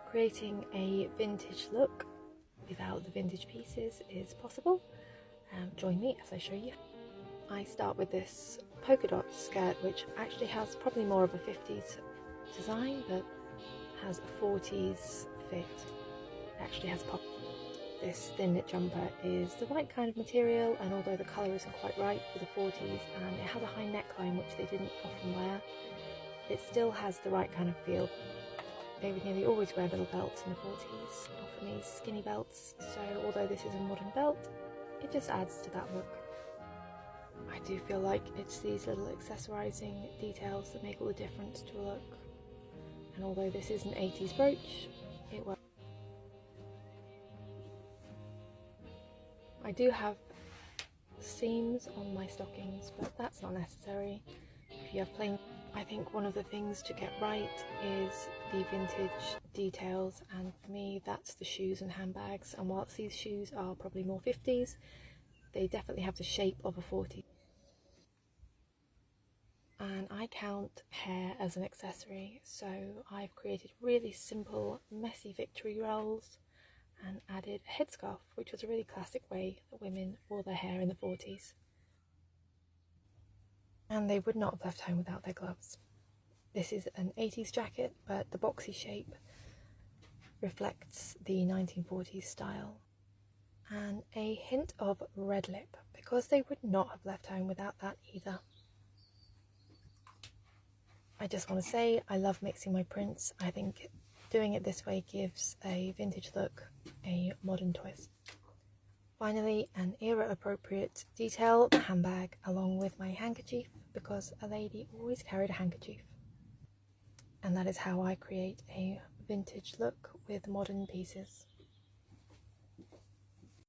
Creating a vintage look without the vintage pieces is possible. Join me as I show you. I start with this polka dot skirt, which actually has probably more of a 50s design but has a 40s fit. It actually has pop. This thin knit jumper is the right kind of material, and although the colour isn't quite right for the 40s and it has a high neckline which they didn't often wear, it still has the right kind of feel. They would nearly always wear little belts in the 40s, often these skinny belts, so although this is a modern belt, it just adds to that look. I do feel like it's these little accessorizing details that make all the difference to a look, and although this is an 80s brooch, it works. I do have seams on my stockings, but that's not necessary. If you have plain, I think one of the things to get right is the vintage details, and for me that's the shoes and handbags, and whilst these shoes are probably more 50s, they definitely have the shape of a 40s. And I count hair as an accessory, so I've created really simple messy victory rolls and added a headscarf, which was a really classic way that women wore their hair in the 40s. And they would not have left home without their gloves. This is an 80s jacket, but the boxy shape reflects the 1940s style. And a hint of red lip, because they would not have left home without that either. I just want to say I love mixing my prints. I think doing it this way gives a vintage look a modern twist. Finally, an era-appropriate detail handbag along with my handkerchief, because a lady always carried a handkerchief. And that is how I create a vintage look with modern pieces.